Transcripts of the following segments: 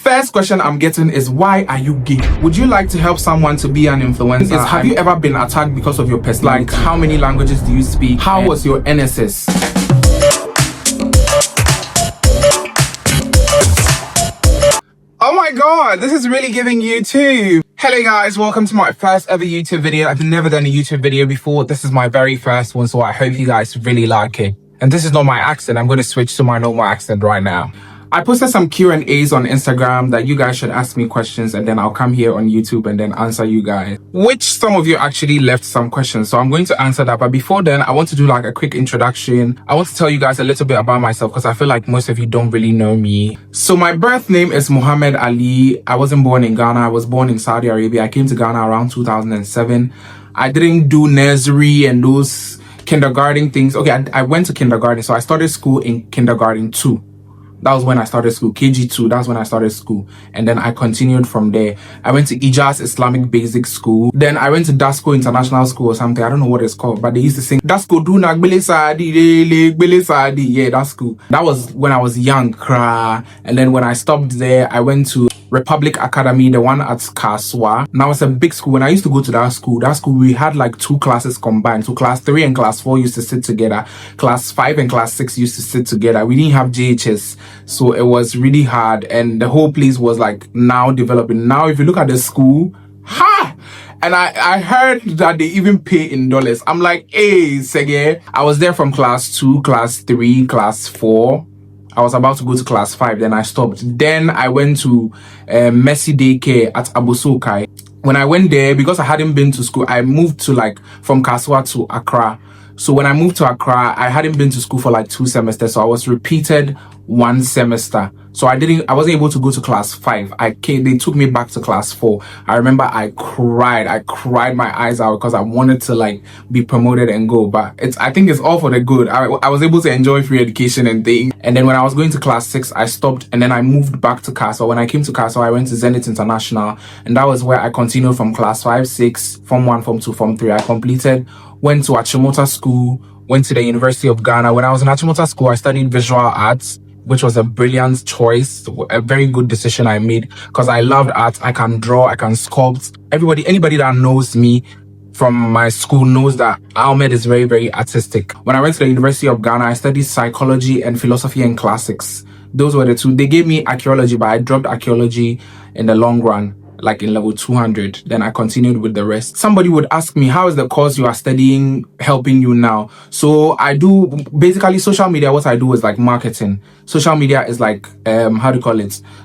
first question I'm getting is, why are you gay? Would you like to help someone to be an influencer? Have you ever been attacked because of your personality? Like, how many languages do you speak? How was your NSS? Oh my god, this is really giving YouTube. Hello guys, welcome to my first ever YouTube video. I've never done a YouTube video before. This is my very first one, so I hope you guys really like it. And this is not my accent. I'm going to switch to my normal accent right now. I posted some Q&As on Instagram that you guys should ask me questions, and then I'll come here on YouTube and then answer you guys, which some of you actually left some questions, so I'm going to answer that. But before then, I want to do like a quick introduction. I want to tell you guys a little bit about myself because I feel like most of you don't really know me. So my birth name is Muhammad Ali. I wasn't born in Ghana. I was born in Saudi Arabia. I came to Ghana around 2007. I didn't do nursery and those kindergarten things. Okay, I went to kindergarten, so I started school in kindergarten 2. That was when I started school. KG2, that's when I started school. And then I continued from there. I went to Ijaz Islamic Basic School. Then I went to Dasco International School or something. I don't know what it's called, but they used to sing Dasco Dunak Bele Sadi. Yeah, that's cool. That was when I was young. And then when I stopped there, I went to Republic Academy, the one at Kaswa. Now it's a big school. When I used to go to that school, we had like 2 classes combined. So class 3 and class 4 used to sit together. Class 5 and class 6 used to sit together. We didn't have JHS. So it was really hard. And the whole place was like now developing. Now, if you look at the school, and I heard that they even pay in dollars. I'm like, hey, Sege. I was there from class 2, class 3, class 4. I was about to go to class 5, then I stopped. Then I went to Mercy Daycare at Abosokai. When I went there, because I hadn't been to school, I moved to like from Kaswa to Accra. So when I moved to Accra, I hadn't been to school for like 2 semesters. So I was repeated 1 semester. So I wasn't able to go to class 5. They took me back to class 4. I remember I cried my eyes out because I wanted to like be promoted and go. But I think it's all for the good. I was able to enjoy free education and things. And then when I was going to class 6, I stopped and then I moved back to Castle. When I came to Castle, I went to Zenith International. And that was where I continued from class 5, 6, Form 1, Form 2, Form 3. I completed, went to Achimota School, went to the University of Ghana. When I was in Achimota School, I studied visual arts, which was a brilliant choice, a very good decision I made because I loved art. I can draw, I can sculpt. Anybody that knows me from my school knows that Almed is very, very artistic. When I went to the University of Ghana, I studied psychology and philosophy and classics. Those were the 2. They gave me archaeology, but I dropped archaeology in the long run, like in level 200. Then I continued with the rest. Somebody would ask me, how is the course you are studying helping you now? So I do basically social media. What I do is like marketing. Social media is like,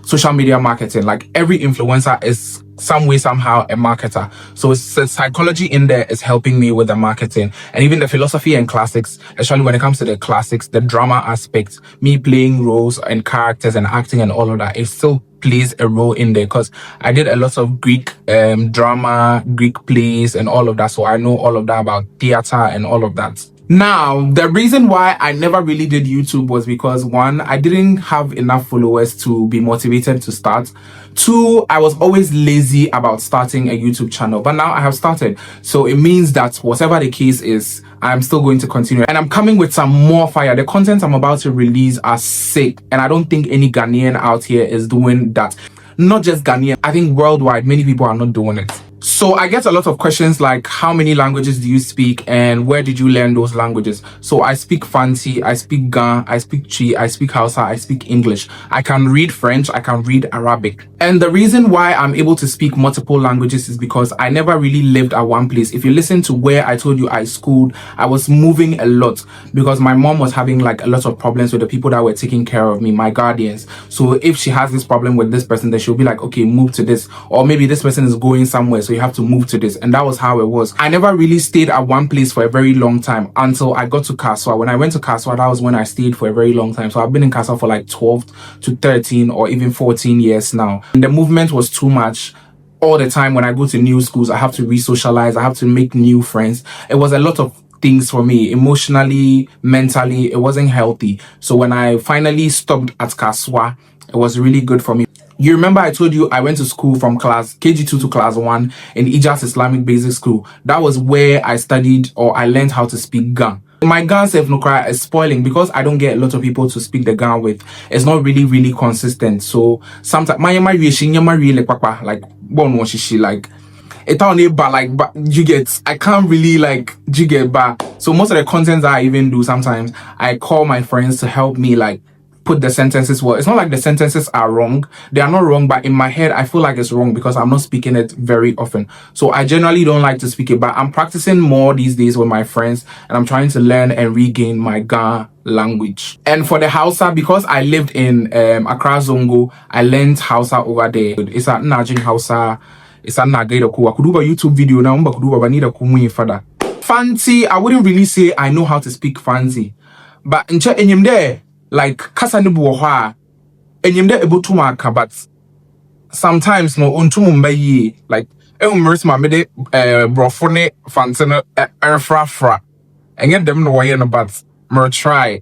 social media marketing. Like every influencer is some way, somehow a marketer. So psychology in there is helping me with the marketing, and even the philosophy and classics, especially when it comes to the classics, the drama aspect, me playing roles and characters and acting and all of that, it still plays a role in there because I did a lot of Greek drama, Greek plays and all of that. So I know all of that about theater and all of that. Now, the reason why I never really did YouTube was because 1, I didn't have enough followers to be motivated to start. 2, I was always lazy about starting a YouTube channel, but now I have started. So it means that whatever the case is, I'm still going to continue. And I'm coming with some more fire. The content I'm about to release are sick. And I don't think any Ghanaian out here is doing that. Not just Ghanaian. I think worldwide, many people are not doing it. So I get a lot of questions like, how many languages do you speak and where did you learn those languages? So I speak Fanti, I speak Ga, I speak Chi, I speak Hausa, I speak English. I can read French, I can read Arabic. And the reason why I'm able to speak multiple languages is because I never really lived at one place. If you listen to where I told you I schooled, I was moving a lot because my mom was having like a lot of problems with the people that were taking care of me, my guardians. So if she has this problem with this person, then she'll be like, okay, move to this. Or maybe this person is going somewhere, so you have to move to this. And that was how it was. I never really stayed at one place for a very long time until I got to Kaswa. When I went to Kaswa, that was when I stayed for a very long time. So I've been in Kaswa for like 12 to 13 or even 14 years now. And the movement was too much. All the time when I go to new schools, I have to re-socialize, I have to make new friends. It was a lot of things for me, emotionally, mentally. It wasn't healthy. So when I finally stopped at Kaswa, it was really good for me. You remember I told you I went to school from class KG2 to class 1 in Ijaz Islamic Basic School. That was where I studied, or I learned how to speak Ga. My Ghana self no cry is spoiling because I don't get a lot of people to speak the Ghana with. It's not really consistent. So sometimes my really like one was she like it on it, but like but you get I can't really like you get back. So most of the contents I even do sometimes I call my friends to help me like put the sentences well. It's not like the sentences are wrong. They are not wrong, but in my head, I feel like it's wrong because I'm not speaking it very often. So I generally don't like to speak it, but I'm practicing more these days with my friends and I'm trying to learn and regain my Ga language. And for the Hausa, because I lived in Accra Zongo, I learned Hausa over there. It's a Najin Hausa. It's a Nagayda Ku. I could do a YouTube video now, but I could do a Banida Kumu Fada. Fancy, I wouldn't really say I know how to speak fancy. But in there, like kasa ne bo ho a enyim de ebotu aka but sometimes no ontum mba yi like emmerse ma me de brofo ne fante no erfrafra enye dem no woye no but mer try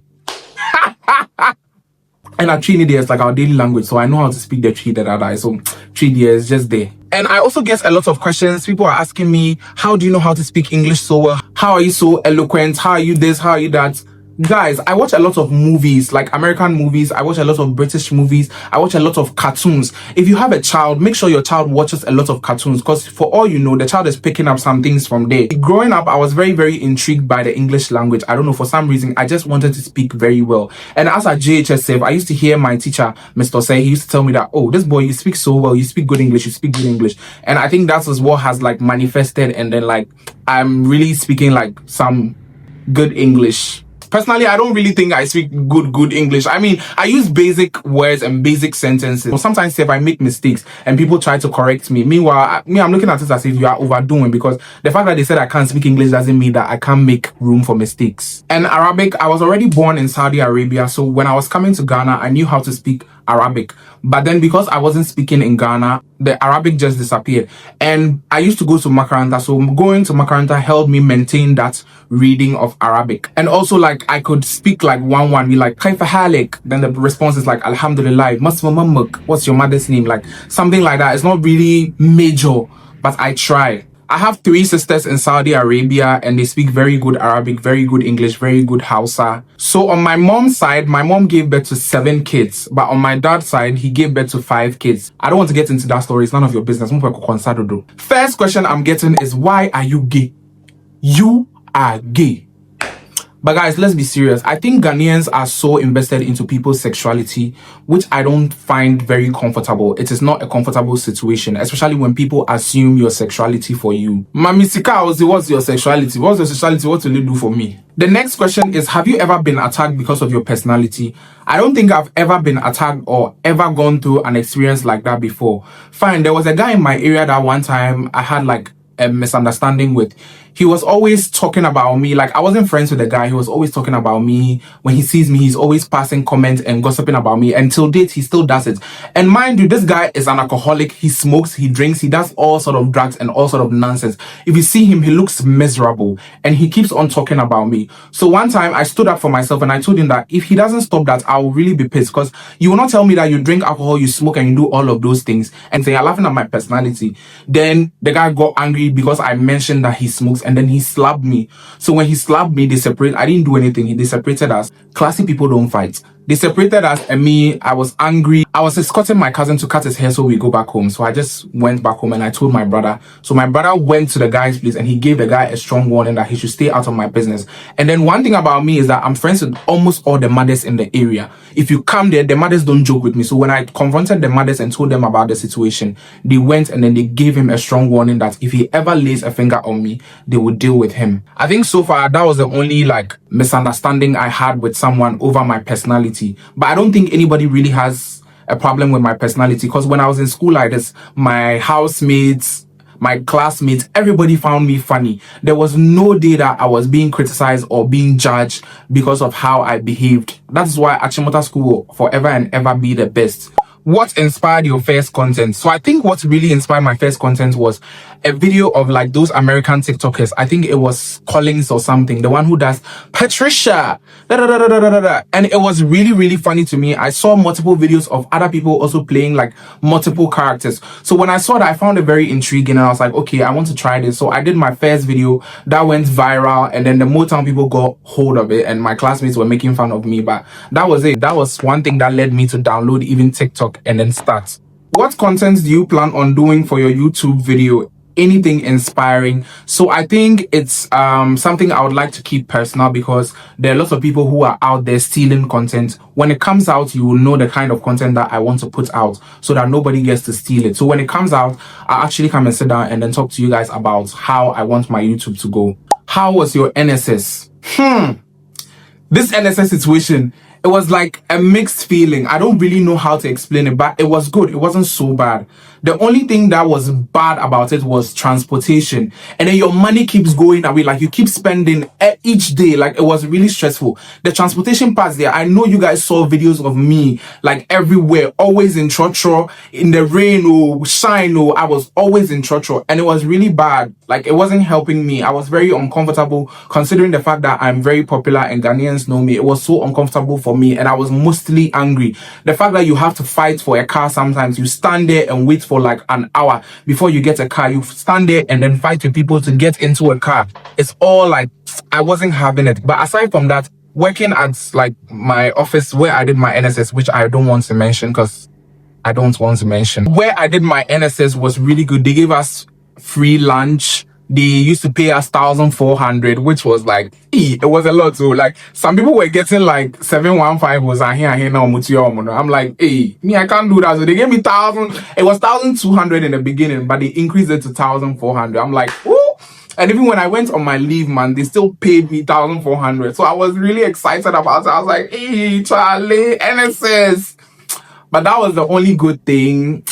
and our Trinity is like our daily language, so I know how to speak the tree that I die. So Trinity is just there. And I also get a lot of questions. People are asking me, how do you know how to speak English so well? How are you so eloquent? How are you this? How are you that? Guys, I watch a lot of movies, like American movies. I watch a lot of British movies. I watch a lot of cartoons. If you have a child, make sure your child watches a lot of cartoons because for all you know, the child is picking up some things from there. Growing up, I was very intrigued by the English language. I don't know, for some reason, I just wanted to speak very well. And as a JHS, I used to hear my teacher, Mr. Say, he used to tell me that, oh, this boy, you speak so well. You speak good English. You speak good English. And I think that's what has like manifested. And then like, I'm really speaking like some good English. Personally, I don't really think I speak good English. I mean, I use basic words and basic sentences. But sometimes if I make mistakes and people try to correct me, meanwhile, I'm looking at it as if you are overdoing because the fact that they said I can't speak English doesn't mean that I can't make room for mistakes. And Arabic, I was already born in Saudi Arabia. So when I was coming to Ghana, I knew how to speak Arabic. But then because I wasn't speaking in Ghana, the Arabic just disappeared. And I used to go to Makaranta. So going to Makaranta helped me maintain that reading of Arabic. And also like I could speak like one, be like, Kaifa halik. Then the response is like, Alhamdulillah, what's your mother's name? Like something like that. It's not really major, but I try. I have 3 sisters in Saudi Arabia and they speak very good Arabic, very good English, very good Hausa. So on my mom's side, my mom gave birth to 7 kids. But on my dad's side, he gave birth to 5 kids. I don't want to get into that story. It's none of your business. First question I'm getting is, why are you gay? You are gay. But guys, let's be serious. I think Ghanaians are so invested into people's sexuality, which I don't find very comfortable. It is not a comfortable situation, especially when people assume your sexuality for you. Mami Sika, what's your sexuality? What's your sexuality? What will you do for me? The next question is, have you ever been attacked because of your personality? I don't think I've ever been attacked or ever gone through an experience like that before. Fine, there was a guy in my area that one time I had like a misunderstanding with. He was always talking about me. Like I wasn't friends with the guy. He was always talking about me. When he sees me, he's always passing comments and gossiping about me. And till date, he still does it. And mind you, this guy is an alcoholic. He smokes, he drinks, he does all sort of drugs and all sort of nonsense. If you see him, he looks miserable and he keeps on talking about me. So one time I stood up for myself and I told him that if he doesn't stop that, I will really be pissed, because you will not tell me that you drink alcohol, you smoke and you do all of those things and say you're laughing at my personality. Then the guy got angry because I mentioned that he smokes, and then he slapped me. So when he slapped me, they separated. I didn't do anything. They separated us. Classy people don't fight. They separated us and me, I was angry. I was escorting my cousin to cut his hair so we go back home. So I just went back home and I told my brother. So my brother went to the guy's place and he gave the guy a strong warning that he should stay out of my business. And then one thing about me is that I'm friends with almost all the mothers in the area. If you come there, the mothers don't joke with me. So when I confronted the mothers and told them about the situation, they went and then they gave him a strong warning that if he ever lays a finger on me, they would deal with him. I think so far that was the only like misunderstanding I had with someone over my personality. But I don't think anybody really has a problem with my personality, because when I was in school like this, my housemates, my classmates, everybody found me funny. There was no day that I was being criticized or being judged because of how I behaved. That's why Achimota School will forever and ever be the best. What inspired your first content? So I think what really inspired my first content was a video of like those American TikTokers. I think it was Collins or something, the one who does Patricia, da, da, da, da, da, da, da. And it was really, really funny to me. I saw multiple videos of other people also playing like multiple characters. So when I saw that, I found it very intriguing, and I was like, okay, I want to try this. So I did my first video that went viral, and then the Motown people got hold of it, and my classmates were making fun of me. But that was it. That was one thing that led me to download even TikTok and then start. What content do you plan on doing for your YouTube video? Anything inspiring? So I think it's something I would like to keep personal, because there are lots of people who are out there stealing content. When it comes out, you will know the kind of content that I want to put out so that nobody gets to steal it. So when it comes out, I'll actually come and sit down and then talk to you guys about how I want my YouTube to go. How was your NSS? This NSS situation, it was like a mixed feeling. I don't really know how to explain it, but it was good. It wasn't so bad. The only thing that was bad about it was transportation. And then your money keeps going away. Like you keep spending each day. Like it was really stressful. The transportation parts there, I know you guys saw videos of me like everywhere, always in trotro, in the rain or shine, or I was always in trotro. And it was really bad. Like it wasn't helping me. I was very uncomfortable considering the fact that I'm very popular and Ghanaians know me. It was so uncomfortable for me, and I was mostly angry. The fact that you have to fight for a car sometimes, you stand there and wait for like an hour before you get a car. You stand there and then fight with people to get into a car. It's all like, I wasn't having it. But aside from that, working at like my office where I did my NSS, which I don't want to mention because I don't want to mention, where I did my NSS was really good. They gave us free lunch. They used to pay us 1,400, which was like, it was a lot. So like some people were getting like 715 was here now. I'm like, me, I can't do that. So they gave me 1,000. It was 1,200 in the beginning, but they increased it to 1,400. I'm like, woo! And even when I went on my leave, man, they still paid me 1,400. So I was really excited about it. I was like, Charlie, NSS. But that was the only good thing,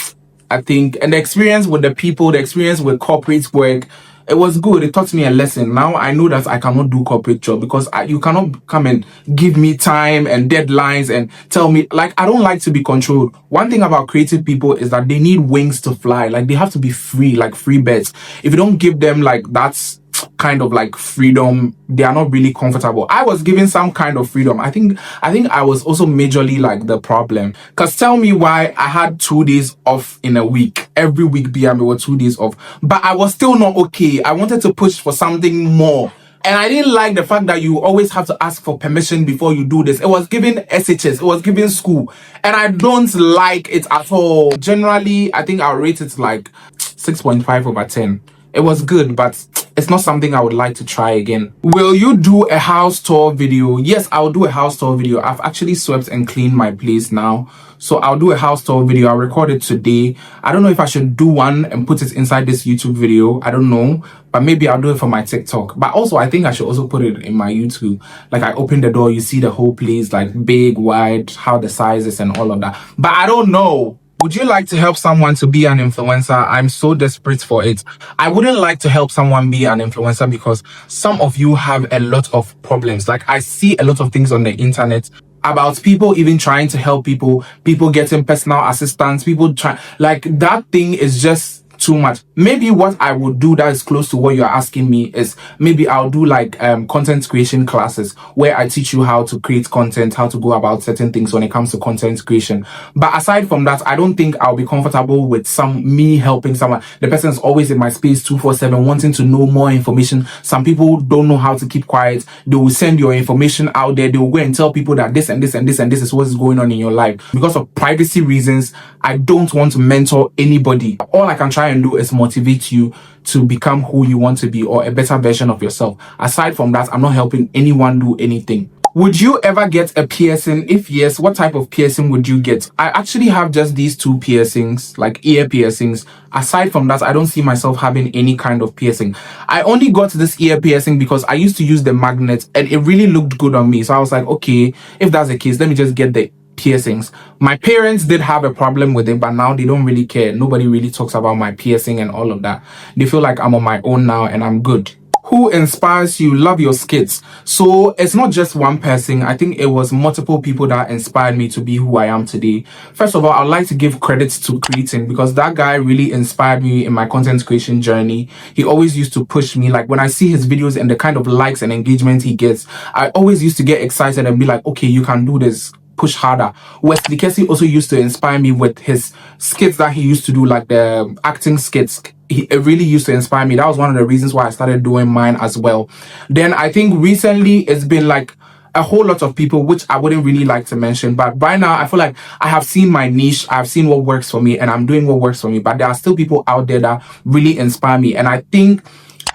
I think. And the experience with the people, the experience with corporate work, it was good. It taught me a lesson. Now I know that I cannot do corporate job because you cannot come and give me time and deadlines and tell me, like, I don't like to be controlled. One thing about creative people is that they need wings to fly. Like they have to be free, like free birds. If you don't give them like that's kind of like freedom, they are not really comfortable. I was given some kind of freedom. I think I was also majorly like the problem. Cause tell me why I had 2 days off in a week. Every week BM were 2 days off, but I was still not okay. I wanted to push for something more. And I didn't like the fact that you always have to ask for permission before you do this. It was given SHS, it was given school. And I don't like it at all. Generally, I think I'll rate it like 6.5 over 10. It was good, but it's not something I would like to try again. Will you do a house tour video? Yes, I'll do a house tour video. I've actually swept and cleaned my place now. So I'll do a house tour video. I'll record it today. I don't know if I should do one and put it inside this YouTube video. I don't know. But maybe I'll do it for my TikTok. But also, I think I should also put it in my YouTube. Like I open the door, you see the whole place, like big, wide, how the size is and all of that. But I don't know. Would you like to help someone to be an influencer? I'm so desperate for it. I wouldn't like to help someone be an influencer because some of you have a lot of problems. Like I see a lot of things on the internet about people even trying to help people getting personal assistance, people try, like that thing is just too much. Maybe what I would do that is close to what you're asking me is maybe I'll do like content creation classes where I teach you how to create content, how to go about certain things when it comes to content creation. But aside from that, I don't think I'll be comfortable with me helping someone. The person is always in my space 247 wanting to know more information. Some people don't know how to keep quiet. They will send your information out there. They will go and tell people that this and this and this and this is what is going on in your life. Because of privacy reasons, I don't want to mentor anybody. All I can try and do is motivate you to become who you want to be or a better version of yourself. Aside from that, I'm not helping anyone do anything. Would you ever get a piercing? If yes, what type of piercing would you get? I actually have just these 2 piercings, like ear piercings. Aside from that, I don't see myself having any kind of piercing. I only got this ear piercing because I used to use the magnet and it really looked good on me. So I was like, okay, if that's the case, let me just get the piercings. My parents did have a problem with it, but now they don't really care. Nobody really talks about my piercing and all of that. They feel like I'm on my own now and I'm good. Who inspires you? Love your skits. So it's not just one person. I think it was multiple people that inspired me to be who I am today. First of all, I'd like to give credit to Creating, because that guy really inspired me in my content creation journey. He always used to push me. Like when I see his videos and the kind of likes and engagement he gets, I always used to get excited and be like, okay, you can do this. Push harder. Wesley Kessie also used to inspire me with his skits that he used to do, like the acting skits. It really used to inspire me. That was one of the reasons why I started doing mine as well. Then I think recently it's been like a whole lot of people, which I wouldn't really like to mention, but by now I feel like I have seen my niche, I've seen what works for me, and I'm doing what works for me. But there are still people out there that really inspire me, and I think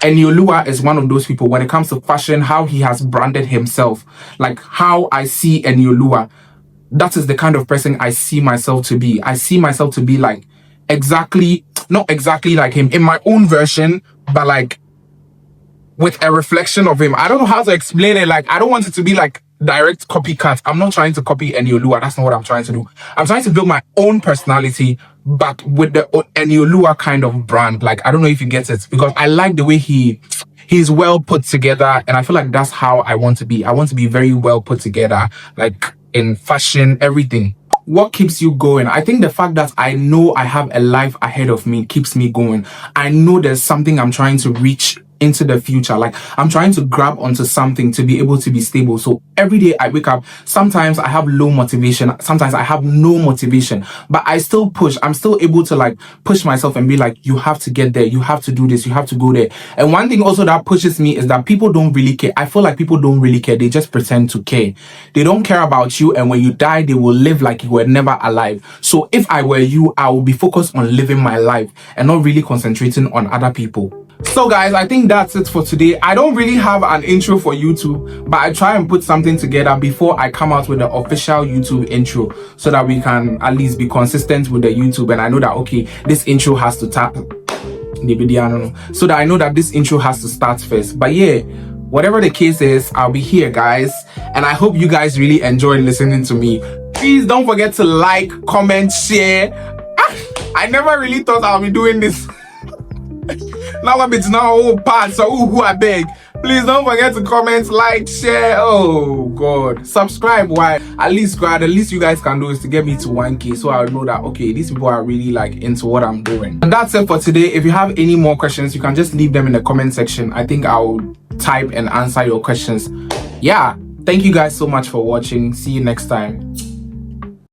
Eniolua is one of those people when it comes to fashion, how he has branded himself, like how I see Eniolua. That is the kind of person I see myself to be. I see myself to be like not exactly like him in my own version, but like with a reflection of him. I don't know how to explain it. Like, I don't want it to be like direct copycat. I'm not trying to copy Eniolua. That's not what I'm trying to do. I'm trying to build my own personality, but with the Eniolua kind of brand. Like, I don't know if you get it, because I like the way he's well put together, and I feel like that's how I want to be. I want to be very well put together, like in fashion, everything. What keeps you going? I think the fact that I know I have a life ahead of me keeps me going. I know there's something I'm trying to reach into the future. Like, I'm trying to grab onto something to be able to be stable. So every day I wake up, sometimes I have low motivation, sometimes I have no motivation, but I still push. I'm still able to like push myself and be like, you have to get there, you have to do this, you have to go there. And one thing also that pushes me is that people don't really care. I feel like people don't really care. They just pretend to care. They don't care about you, and when you die, they will live like you were never alive. So if I were you, I would be focused on living my life and not really concentrating on other people. So guys, I think that's it for today. I don't really have an intro for YouTube, but I try and put something together before I come out with the official YouTube intro, so that we can at least be consistent with the YouTube. And I know that, okay, this intro has to start the video, I don't know, so that I know that this intro has to start first. But yeah, whatever the case is, I'll be here, guys, and I hope you guys really enjoyed listening to me. Please don't forget to like, comment, share. I never really thought I'll be doing this. Now it's now whole part, so who I beg. Please don't forget to comment, like, share. Oh god, subscribe. Why? At least you guys can do is to get me to 1K, so I'll know that, okay, these people are really like into what I'm doing. And that's it for today. If you have any more questions, you can just leave them in the comment section. I think I'll type and answer your questions. Yeah, thank you guys so much for watching. See you next time.